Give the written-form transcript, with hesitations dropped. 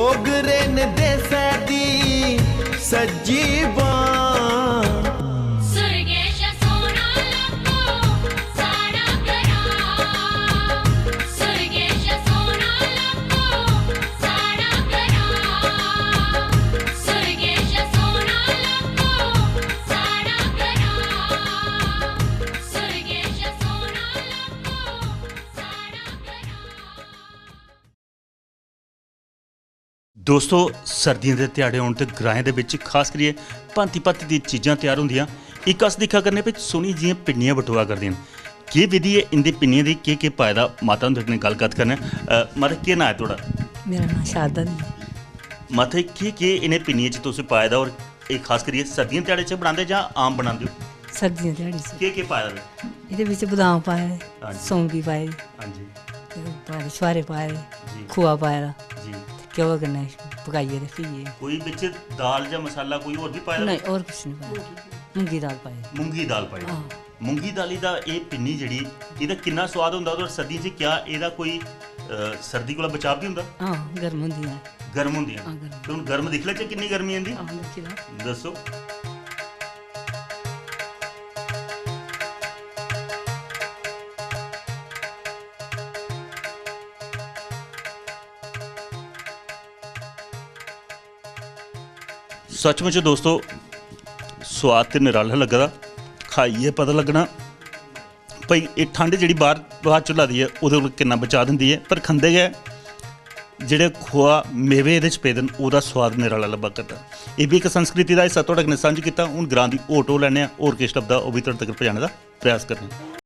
डोगरे ने देसै दी सज्जी बां सुरगेश सोना लखो साड़ा करा सुरगेश सोना लखो साड़ा करा सुरगेश सोना लखो साड़ा करा सुरगेश सोना लखो साड़ा करा। ਦੋਸਤੋ ਸਰਦੀਆਂ ਦੇ ਦਿਹਾੜੇ ਆਉਣ ਤੇ ਗਰਾਂਆਂ ਦੇ ਵਿੱਚ ਖਾਸ ਕਰੀਏ ਭਾਂਤੀ ਭਾਂਤੀ ਦੀ ਚੀਜ਼ਾਂ ਤਿਆਰ ਹੁੰਦੀਆਂ। ਇੱਕ ਅਸ ਦਿਖਾ ਕਰਨੇ ਵਿੱਚ ਸੋਹਣੀ ਜਿਹੀਆਂ ਪਿੰਨੀਆਂ ਬਟਵਾ ਕਰਦੀਆਂ ਕੀ ਵਿਧੀ ਹੈ ਇੰਦੇ ਪਿੰਨੀਆਂ ਦੀ ਕੀ ਪਾਇਦਾ ਮਾਤਾ ਨੂੰ ਤੁਹਾਡੇ ਨਾਲ ਗੱਲਬਾਤ ਕਰਨਾ। ਮਾਤਾ ਕੀ ਨਾਂ ਹੈ ਤੁਹਾਡਾ? मेरा नाम शारदा दी। ਮਾਤਾ ਕੀ ਇਹਨੇ ਪਿੰਨੀਆਂ 'ਚ ਤੁਸੀਂ ਪਾਇਦਾ ਔਰ ਇਹ ਖਾਸ ਕਰੀਏ ਸਰਦੀਆਂ ਦੇ ਦਿਹਾੜੇ 'ਚ ਬਣਾਉਂਦੇ ਜਾਂ ਆਮ ਬਣਾਉਂਦੇ ਹੋ? सर्दियों दिहाड़ी से ਕੀ ਪਾਇਦਾ? ਇਹਦੇ ਵਿੱਚ ਬਦਾਮ ਪਾਏ, ਹਾਂਜੀ। ਸੌਂਗੀ ਪਾਏ, ਹਾਂਜੀ ਪਾਏ ਛੁਹਾਰੇ ਪਾਏ, ਜੀ ਖੋਆ ਪਾਇਆ, ਜੀ। ਘਿਓ ਕਰਨਾ ਪਕਾਈਏ ਤੇ ਪੀਏ। ਕੋਈ ਵਿੱਚ ਦਾਲ ਜਾਂ ਮਸਾਲਾ ਕੋਈ ਹੋਰ ਵੀ ਪਾਇਦਾ? ਨਹੀਂ ਹੋਰ ਕੁਛ ਨਹੀਂ ਪਾਇਆ, ਮੂੰਗੀ ਦਾਲ ਪਾਏ। ਮੂੰਗੀ ਦਾਲ ਪਾਈ। ਹਾਂ। ਮੂੰਗੀ ਦਾਲੀ ਦਾ ਇਹ ਪਿੰਨੀ ਜਿਹੜੀ ਇਹਦਾ ਕਿੰਨਾ ਸਵਾਦ ਹੁੰਦਾ ਔਰ ਸਰਦੀ 'ਚ ਕਿਆ ਇਹਦਾ ਕੋਈ ਸਰਦੀ ਕੋਲ ਬਚਾਅ ਵੀ ਹੁੰਦਾ? ਹਾਂ ਗਰਮ ਹੁੰਦੀਆਂ। ਗਰਮ ਹੁੰਦੀਆਂ ਹਾਂ, ਗਰਮ। ਤੇ ਹੁਣ ਗਰਮ ਦਿਖ ਲੈ ਚ ਕਿੰਨੀ ਗਰਮੀ ਆਂਦੀ ਆਹ ਦੇਖੀ ਨਾ। ਦੱਸੋ। सचमुच दोस्तों स्वाद तो निराला लगदा खाइए पता लगना भाई ये ठंड जी बाहर चुला दी है वो कितना बचा देंदी है पर खंदे गए ਜਿਹੜੇ ਖੋਆ ਮੇਵੇ ਇਹਦੇ 'ਚ ਪਏ ਦੇਣ ਉਹਦਾ ਸਵਾਦ ਨਿਰਾਲਾ ਲੱਭਾ ਕਰਦਾ। ਇਹ ਵੀ ਇੱਕ ਸੰਸਕ੍ਰਿਤੀ ਦਾ ਹਿੱਸਾ ਤੁਹਾਡੇ ਨਾਲ ਸਾਂਝ ਕੀਤਾ। ਹੁਣ ਗ੍ਰਾਂ ਦੀ ਓਟੋ ਲੈਣੇ ਆ ਹੋਰ ਕਿਸ ਲੱਭਦਾ ਉਹ ਵੀ ਤੁਹਾਡੇ ਤੱਕ ਪਹੁੰਚਾਉਣ ਦਾ ਪ੍ਰਯਾਸ ਕਰਨੇ।